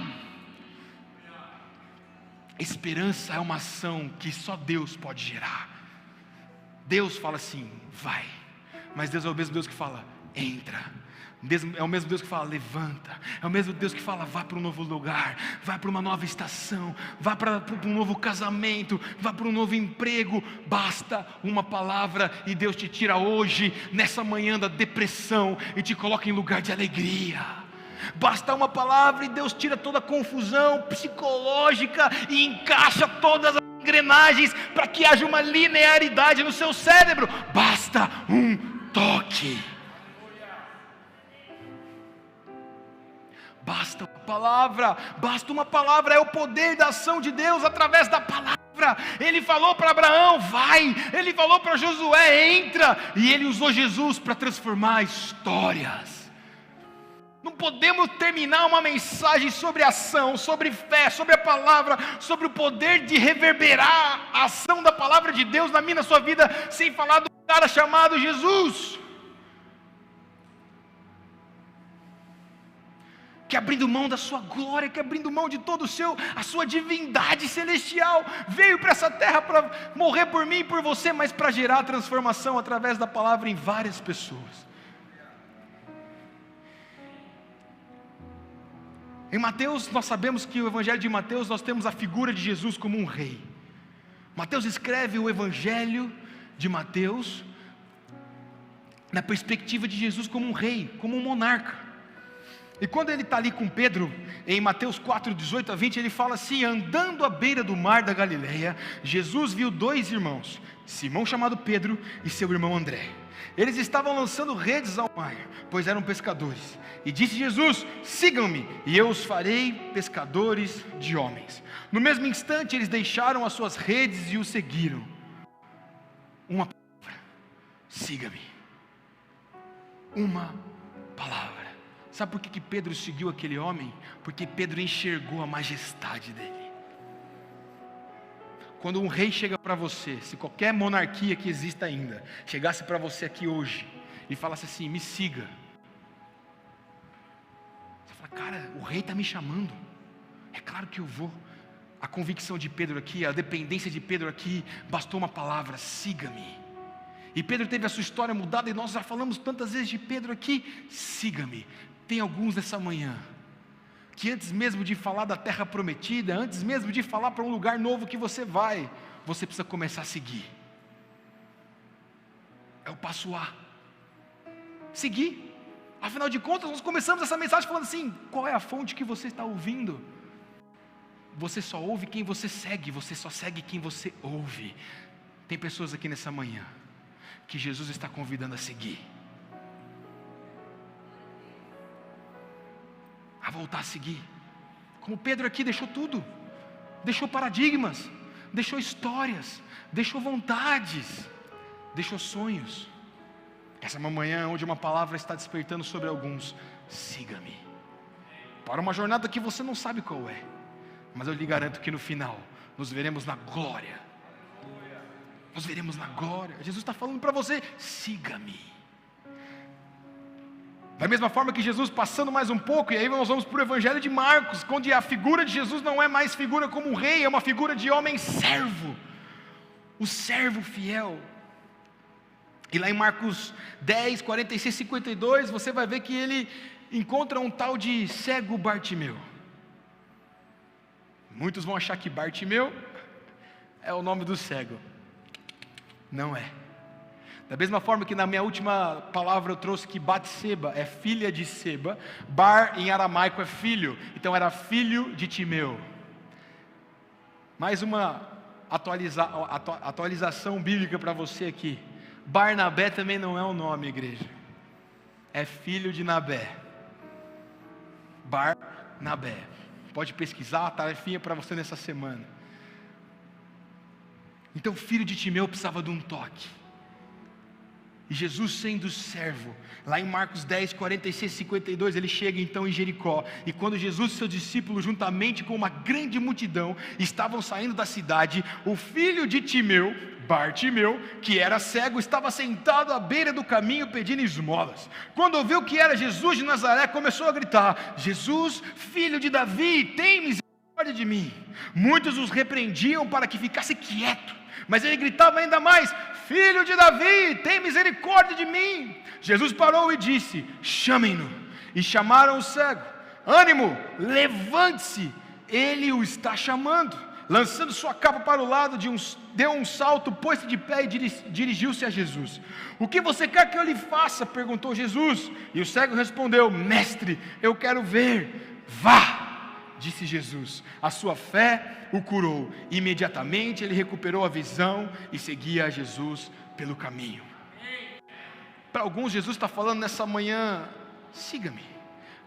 Esperança é uma ação que só Deus pode gerar. Deus fala assim: vai, mas Deus é o mesmo Deus que fala: entra. É o mesmo Deus que fala: levanta. É o mesmo Deus que fala: vá para um novo lugar, vá para uma nova estação, vá para um novo casamento, vá para um novo emprego. Basta uma palavra e Deus te tira hoje, nessa manhã, da depressão e te coloca em lugar de alegria. Basta uma palavra e Deus tira toda a confusão psicológica e encaixa todas as engrenagens para que haja uma linearidade no seu cérebro. Basta um toque. Basta uma palavra, é o poder da ação de Deus através da palavra. Ele falou para Abraão: vai, ele falou para Josué: entra, e ele usou Jesus para transformar histórias. Não podemos terminar uma mensagem sobre ação, sobre fé, sobre a palavra, sobre o poder de reverberar a ação da palavra de Deus na minha, na sua vida, sem falar do cara chamado Jesus, que abrindo mão da sua glória, que abrindo mão de todo a sua divindade celestial, veio para essa terra para morrer por mim e por você, mas para gerar transformação através da palavra em várias pessoas. Em Mateus, nós sabemos que o evangelho de Mateus, nós temos a figura de Jesus como um rei. Mateus escreve o evangelho de Mateus na perspectiva de Jesus como um rei, como um monarca. E quando ele está ali com Pedro, em Mateus 4, 18 a 20, ele fala assim: andando à beira do mar da Galileia, Jesus viu dois irmãos, Simão chamado Pedro e seu irmão André. Eles estavam lançando redes ao mar, pois eram pescadores. E disse Jesus: sigam-me, e eu os farei pescadores de homens. No mesmo instante eles deixaram as suas redes e o seguiram. Uma palavra: siga-me. Uma palavra. Sabe por que Pedro seguiu aquele homem? Porque Pedro enxergou a majestade dele. Quando um rei chega para você, se qualquer monarquia que exista ainda chegasse para você aqui hoje e falasse assim: me siga, você fala: cara, o rei está me chamando, é claro que eu vou. A convicção de Pedro aqui, a dependência de Pedro aqui, bastou uma palavra: siga-me. E Pedro teve a sua história mudada, e nós já falamos tantas vezes de Pedro aqui: siga-me. Tem alguns nessa manhã que antes mesmo de falar da terra prometida, antes mesmo de falar para um lugar novo que você vai, você precisa começar a seguir. É o passo A. Seguir. Afinal de contas, nós começamos essa mensagem falando assim: qual é a fonte que você está ouvindo? Você só ouve quem você segue, você só segue quem você ouve. Tem pessoas aqui nessa manhã que Jesus está convidando a seguir. a voltar a seguir. Como Pedro aqui deixou tudo, deixou paradigmas, deixou histórias, deixou vontades, deixou sonhos. Essa é uma manhã onde uma palavra está despertando sobre alguns: siga-me, para uma jornada que você não sabe qual é, mas eu lhe garanto que no final nos veremos na glória. Nos veremos na glória. Jesus está falando para você: siga-me. Da mesma forma que Jesus, passando mais um pouco, e aí nós vamos para o Evangelho de Marcos, onde a figura de Jesus não é mais figura como um rei, é uma figura de homem servo, o servo fiel. E lá em Marcos 10, 46, 52, você vai ver que ele encontra um tal de cego Bartimeu. Muitos vão achar que Bartimeu é o nome do cego. Não é. Da mesma forma que na minha última palavra eu trouxe que Batseba é filha de Seba, Bar em aramaico é filho, então era filho de Timeu. Mais uma atualização bíblica para você aqui. Barnabé também não é um nome, igreja, é filho de Nabé. Barnabé, pode pesquisar, a tarefinha para você nessa semana. Então o filho de Timeu precisava de um toque. E Jesus, sendo servo, lá em Marcos 10, 46, 52, ele chega então em Jericó. E quando Jesus e seus discípulos, juntamente com uma grande multidão, estavam saindo da cidade, o filho de Timeu, Bartimeu, que era cego, estava sentado à beira do caminho pedindo esmolas. Quando ouviu que era Jesus de Nazaré, começou a gritar: Jesus, filho de Davi, tem misericórdia de mim. Muitos os repreendiam para que ficasse quieto, mas ele gritava ainda mais: Filho de Davi, tem misericórdia de mim. Jesus parou e disse: chamem-no. E chamaram o cego. Ânimo, levante-se, ele o está chamando. Lançando sua capa para o lado, deu um salto, pôs-se de pé e dirigiu-se a Jesus. O que você quer que eu lhe faça? Perguntou Jesus. E o cego respondeu: Mestre, eu quero ver. Vá, disse Jesus, a sua fé o curou. Imediatamente ele recuperou a visão e seguia a Jesus pelo caminho. Para alguns Jesus está falando nessa manhã: siga-me.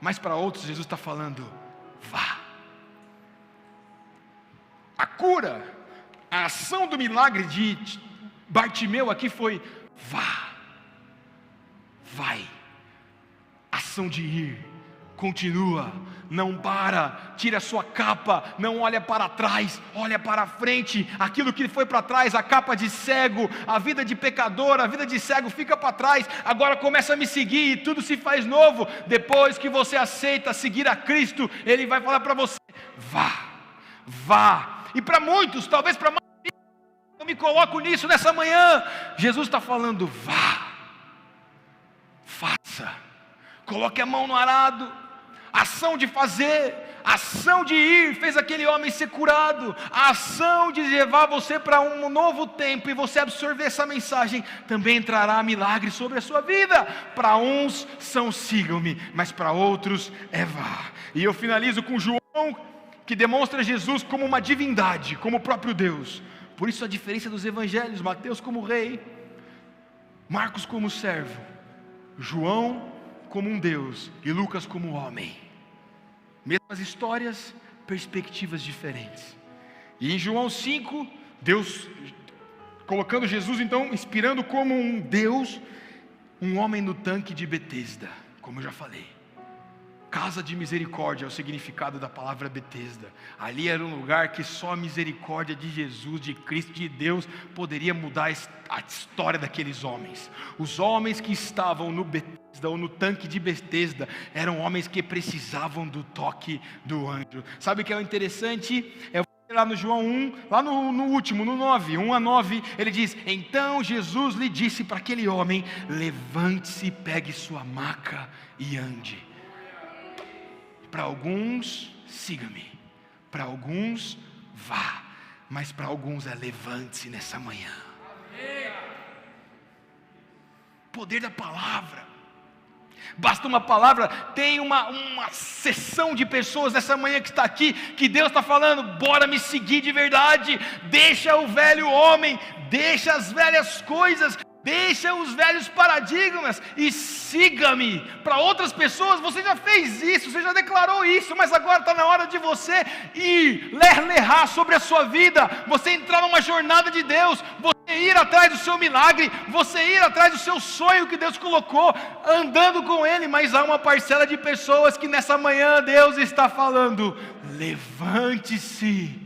Mas para outros Jesus está falando: vá. A cura, a ação do milagre de Bartimeu aqui foi: vá, vai. Ação de ir, continua, não para, tira a sua capa, não olha para trás, olha para frente. Aquilo que foi para trás, a capa de cego, a vida de pecador, a vida de cego fica para trás. Agora começa a me seguir e tudo se faz novo. Depois que você aceita seguir a Cristo, Ele vai falar para você: vá, vá. E para muitos, talvez para mais, eu me coloco nisso nessa manhã. Jesus está falando: vá, faça, coloque a mão no arado. Ação de fazer, ação de ir, fez aquele homem ser curado. A ação de levar você para um novo tempo e você absorver essa mensagem, também trará milagres sobre a sua vida. Para uns são sigam-me, mas para outros é vá. E eu finalizo com João, que demonstra Jesus como uma divindade, como o próprio Deus. Por isso a diferença dos evangelhos: Mateus como rei, Marcos como servo, João como um Deus e Lucas como homem. Mesmas histórias, perspectivas diferentes. E em João 5, Deus colocando Jesus então, inspirando como um Deus, um homem no tanque de Betesda, como eu já falei. Casa de misericórdia é o significado da palavra Betesda. Ali era um lugar que só a misericórdia de Jesus, de Cristo, de Deus poderia mudar a história daqueles homens. Os homens que estavam no Betesda ou no tanque de Betesda eram homens que precisavam do toque do anjo. Sabe o que é interessante? Lá no João 1, lá no último, no 9, 1 a 9, ele diz: então Jesus lhe disse para aquele homem: levante-se, pegue sua maca e ande. Para alguns, siga-me. Para alguns, vá. Mas para alguns é: levante-se nessa manhã. Poder da palavra. Basta uma palavra. Tem uma sessão de pessoas nessa manhã que está aqui, que Deus está falando: bora me seguir de verdade. Deixa o velho homem, deixa as velhas coisas, Deixa os velhos paradigmas e siga-me. Para outras pessoas você já fez isso, você já declarou isso, mas agora está na hora de você ir lerrar sobre a sua vida, você entrar numa jornada de Deus, você ir atrás do seu milagre, você ir atrás do seu sonho que Deus colocou, andando com Ele. Mas há uma parcela de pessoas que nessa manhã Deus está falando: levante-se,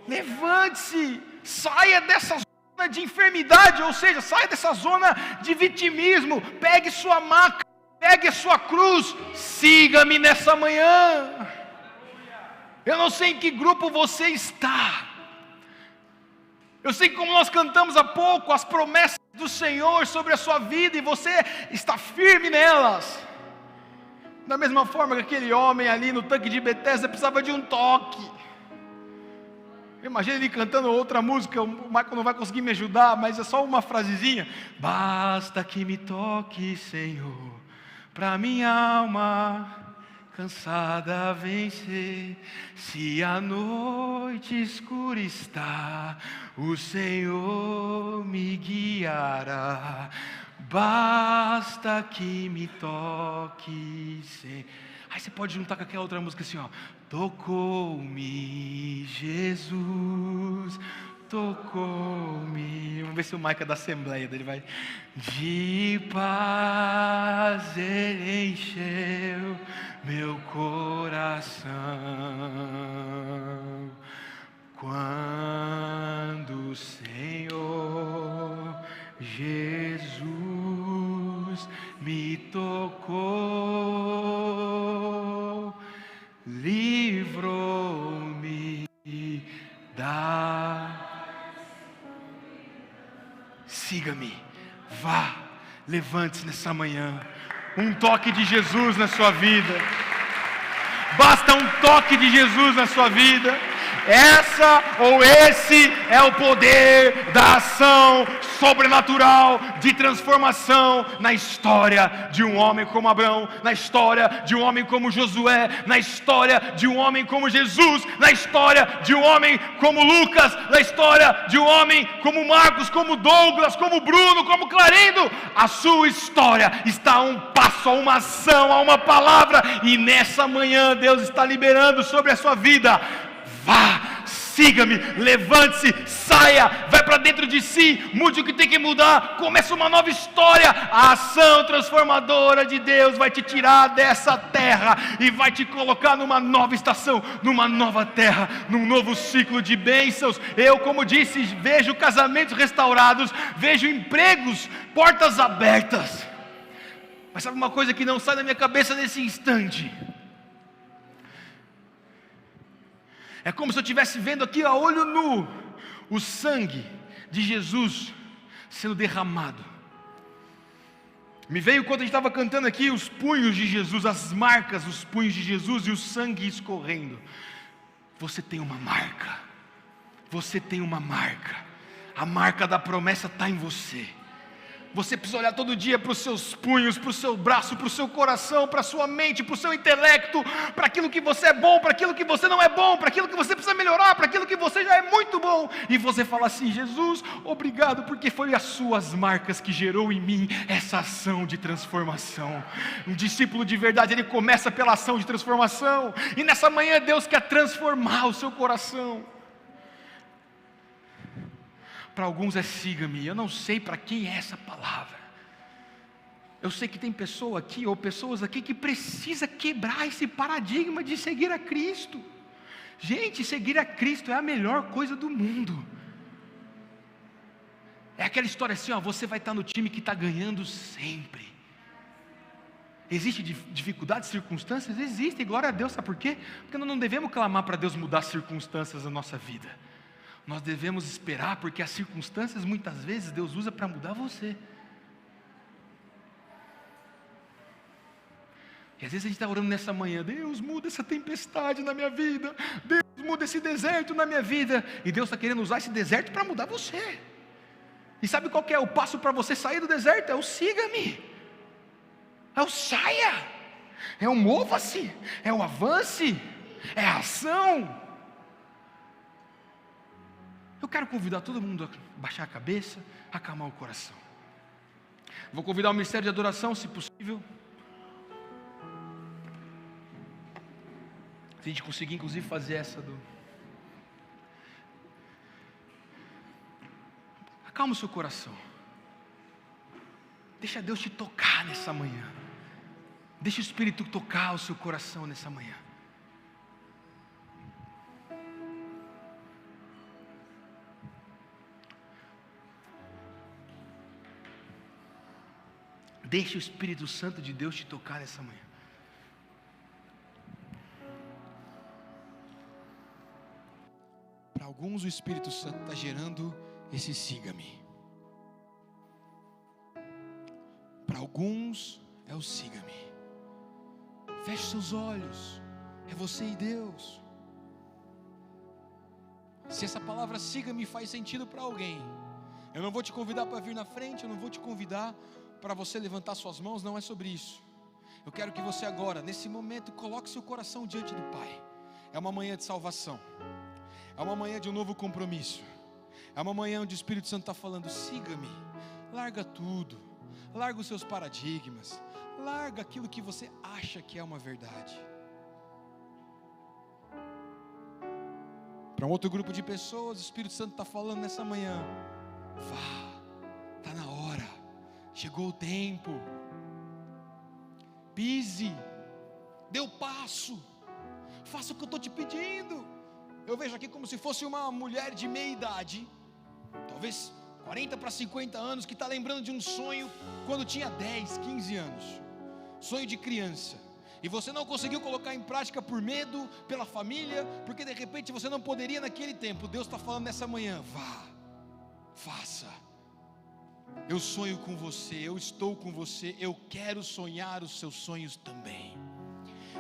levante-se, saia dessa zona de enfermidade, ou seja, saia dessa zona de vitimismo, pegue sua maca, pegue a sua cruz, siga-me nessa manhã. Eu não sei em que grupo você está, eu sei que, como nós cantamos há pouco, as promessas do Senhor sobre a sua vida, e você está firme nelas. Da mesma forma que aquele homem ali no tanque de Betesda precisava de um toque. Imagina ele cantando outra música, o Michael não vai conseguir me ajudar, mas é só uma frasezinha: basta que me toque, Senhor, para minha alma cansada vencer. Se a noite escura está, o Senhor me guiará. Basta que me toque, Senhor. Aí você pode juntar com aquela outra música assim, ó: tocou-me Jesus, tocou-me. Vamos ver se o Maica da Assembleia dele vai. De paz Ele encheu meu coração, quando o Senhor Jesus me tocou, livrou-me da... Siga-me, vá, levante-se nessa manhã. Um toque de Jesus na sua vida, basta um toque de Jesus na sua vida. Essa ou esse é o poder da ação sobrenatural de transformação na história de um homem como Abraão, na história de um homem como Josué, na história de um homem como Jesus, na história de um homem como Lucas, na história de um homem como Marcos, como Douglas, como Bruno, como Clarindo. A sua história está a um passo, a uma ação, a uma palavra, e nessa manhã Deus está liberando sobre a sua vida. Vá, siga-me, levante-se, saia, vai para dentro de si, mude o que tem que mudar, comece uma nova história. A ação transformadora de Deus vai te tirar dessa terra e vai te colocar numa nova estação, numa nova terra, num novo ciclo de bênçãos. Eu, como disse, vejo casamentos restaurados, vejo empregos, portas abertas. Mas sabe uma coisa que não sai da minha cabeça nesse instante? É como se eu estivesse vendo aqui a olho nu o sangue de Jesus sendo derramado. Me veio, quando a gente estava cantando aqui, os punhos de Jesus, as marcas, os punhos de Jesus e o sangue escorrendo. Você tem uma marca, você tem uma marca, a marca da promessa está em você. Você precisa olhar todo dia para os seus punhos, para o seu braço, para o seu coração, para a sua mente, para o seu intelecto, para aquilo que você é bom, para aquilo que você não é bom, para aquilo que você precisa melhorar, para aquilo que você já é muito bom. E você fala assim: Jesus, obrigado, porque foi as suas marcas que gerou em mim essa ação de transformação. Um discípulo de verdade, ele começa pela ação de transformação. E nessa manhã Deus quer transformar o seu coração. Para alguns é siga-me. Eu não sei para quem é essa palavra. Eu sei que tem pessoa aqui, ou pessoas aqui, que precisa quebrar esse paradigma de seguir a Cristo. Gente, seguir a Cristo é a melhor coisa do mundo. É aquela história assim, ó: você vai estar no time que está ganhando sempre. Existe dificuldades, circunstâncias? Existem, glória a Deus. Sabe por quê? Porque nós não devemos clamar para Deus mudar as circunstâncias da nossa vida. Nós devemos esperar, porque as circunstâncias muitas vezes Deus usa para mudar você. E às vezes a gente está orando nessa manhã: Deus, muda essa tempestade na minha vida, Deus, muda esse deserto na minha vida. E Deus está querendo usar esse deserto para mudar você. E sabe qual que é o passo para você sair do deserto? É o siga-me, é o saia, é o mova-se, é o avance, é a ação. Eu quero convidar todo mundo a baixar a cabeça, acalmar o coração. Vou convidar o ministério de adoração, se possível. Se a gente conseguir, inclusive, fazer essa do... Acalma o seu coração. Deixa Deus te tocar nessa manhã. Deixa o Espírito tocar o seu coração nessa manhã. Deixa o Espírito Santo de Deus te tocar nessa manhã. Para alguns o Espírito Santo está gerando esse siga-me. Para alguns é o siga-me. Feche seus olhos. É você e Deus. Se essa palavra siga-me faz sentido para alguém, eu não vou te convidar para vir na frente, eu não vou te convidar para você levantar suas mãos, não é sobre isso. Eu quero que você agora, nesse momento, coloque seu coração diante do Pai. É uma manhã de salvação. É uma manhã de um novo compromisso. É uma manhã onde o Espírito Santo está falando: siga-me. Larga tudo. Larga os seus paradigmas. Larga aquilo que você acha que é uma verdade. Para um outro grupo de pessoas, o Espírito Santo está falando nessa manhã: vá, está na hora. Chegou o tempo. Pise. Dê o passo. Faça o que eu estou te pedindo. Eu vejo aqui como se fosse uma mulher de meia idade, talvez 40 para 50 anos, que está lembrando de um sonho quando tinha 10, 15 anos. Sonho de criança. E você não conseguiu colocar em prática por medo, pela família, porque de repente você não poderia naquele tempo. Deus está falando nessa manhã: vá, faça. Eu sonho com você, eu estou com você, eu quero sonhar os seus sonhos também.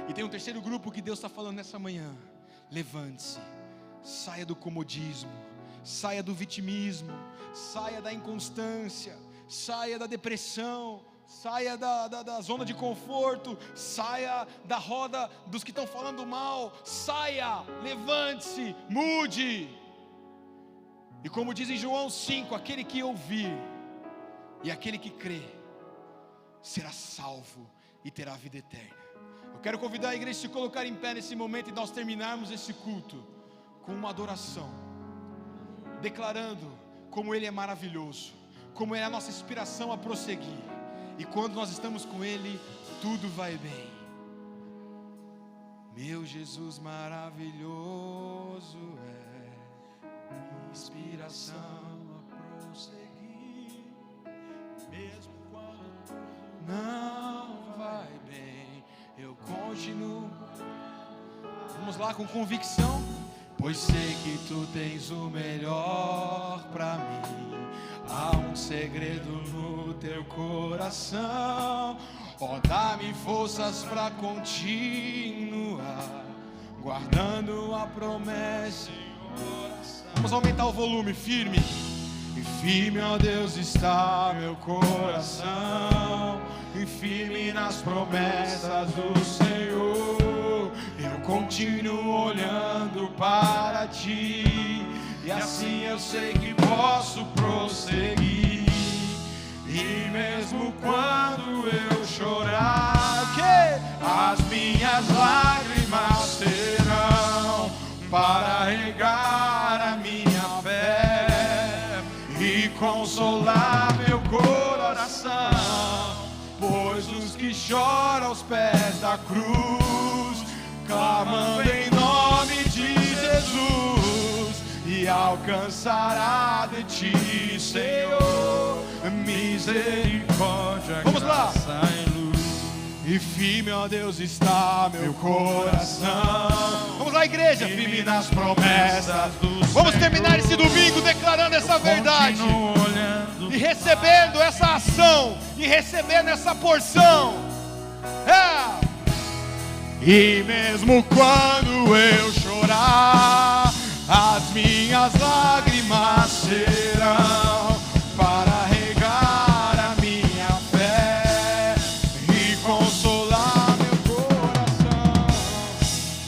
E tem um terceiro grupo que Deus está falando nessa manhã: levante-se, saia do comodismo, saia do vitimismo, saia da inconstância, saia da depressão, saia da zona de conforto, saia da roda dos que estão falando mal, saia, levante-se, mude. E como diz em João 5, aquele que ouvir e aquele que crê será salvo e terá vida eterna. Eu quero convidar a igreja a se colocar em pé nesse momento e nós terminarmos esse culto com uma adoração, declarando como Ele é maravilhoso, como é a nossa inspiração a prosseguir. E quando nós estamos com Ele, tudo vai bem. Meu Jesus maravilhoso é inspiração a prosseguir, mesmo quando tudo não vai bem, eu continuo. Vamos lá com convicção. Pois sei que tu tens o melhor pra mim. Há um segredo no teu coração. Ó, dá-me forças pra continuar, guardando a promessa em oração. Vamos aumentar o volume, firme. E firme, ó Deus, está meu coração, e firme nas promessas do Senhor. Eu continuo olhando para ti, e assim eu sei que posso prosseguir. E mesmo quando eu chorar, as minhas lágrimas serão para regar a minha fé e consolar meu coração. Pois os que choram aos pés da cruz, clamando em nome de Jesus, e alcançará de ti, Senhor, misericórdia, vamos lá, e luz. E firme, ó Deus, está meu coração. Vamos lá, igreja, firme nas promessas do Senhor. Vamos terminar esse domingo declarando essa verdade e recebendo essa ação, e recebendo essa porção. E mesmo quando eu chorar, as minhas lágrimas serão para regar a minha fé e consolar meu coração.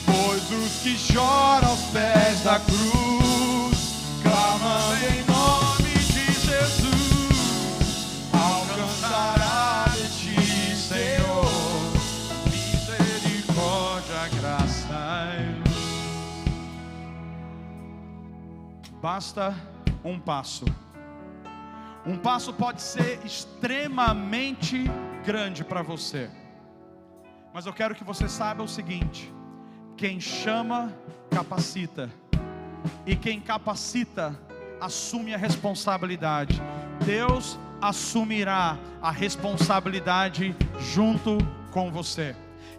Pois os que choram aos pés da cruz, clamando em nome de Jesus, alcançarão basta um passo. Um passo pode ser extremamente grande para você, mas eu quero que você saiba o seguinte: quem chama, capacita, e quem capacita, assume a responsabilidade. Deus assumirá a responsabilidade junto com você.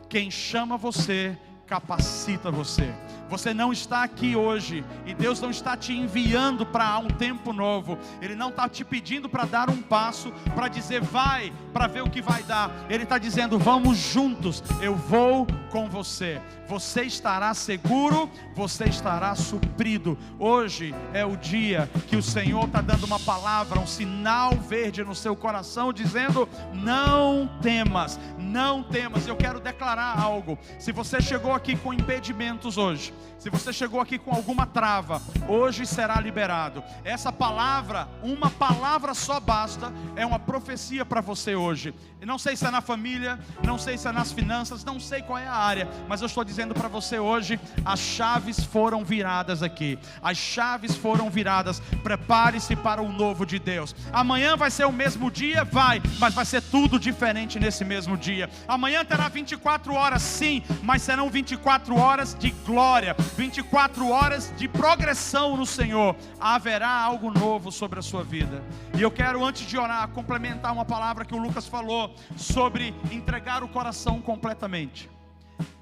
Quem chama você, capacita você. Você não está aqui hoje, e Deus não está te enviando para um tempo novo. Ele não está te pedindo para dar um passo, para dizer vai, para ver o que vai dar. Ele está dizendo vamos juntos, eu vou com você. Você estará seguro, você estará suprido. Hoje é o dia que o Senhor está dando uma palavra, um sinal verde no seu coração, dizendo não temas, não temas. Eu quero declarar algo. Se você chegou aqui com impedimentos hoje, se você chegou aqui com alguma trava, hoje será liberado. Essa palavra, uma palavra só basta, é uma profecia para você hoje. Não sei se é na família, não sei se é nas finanças, não sei qual é a área, mas eu estou dizendo para você hoje, as chaves foram viradas aqui. As chaves foram viradas. Prepare-se para o novo de Deus. Amanhã vai ser o mesmo dia? Vai, mas vai ser tudo diferente nesse mesmo dia. Amanhã terá 24 horas sim, mas serão 24 horas de glória, 24 horas de progressão no Senhor. Haverá algo novo sobre a sua vida. E eu quero, antes de orar, complementar uma palavra que o Lucas falou sobre entregar o coração completamente.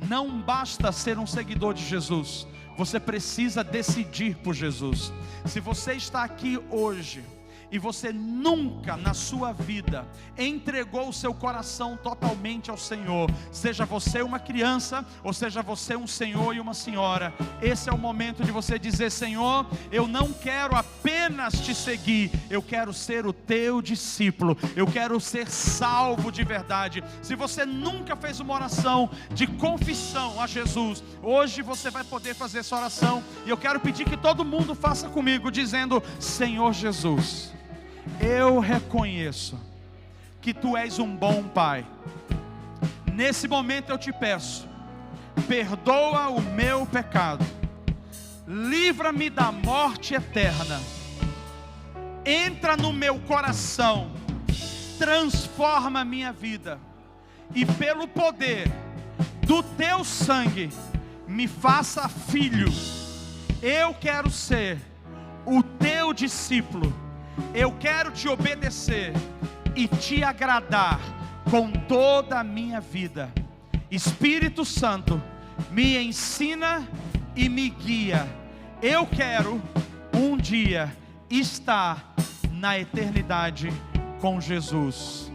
Não basta ser um seguidor de Jesus, você precisa decidir por Jesus. Se você está aqui hoje e você nunca na sua vida entregou o seu coração totalmente ao Senhor, seja você uma criança ou seja você um senhor e uma senhora, esse é o momento de você dizer: Senhor, eu não quero apenas te seguir, eu quero ser o teu discípulo, eu quero ser salvo de verdade. Se você nunca fez uma oração de confissão a Jesus, hoje você vai poder fazer essa oração, e eu quero pedir que todo mundo faça comigo, dizendo: Senhor Jesus, eu reconheço que Tu és um bom Pai. Nesse momento eu te peço, perdoa o meu pecado, livra-me da morte eterna, entra no meu coração, transforma a minha vida, e pelo poder do Teu sangue, me faça filho. Eu quero ser o Teu discípulo, eu quero Te obedecer e Te agradar com toda a minha vida. Espírito Santo, me ensina e me guia. Eu quero um dia estar na eternidade com Jesus.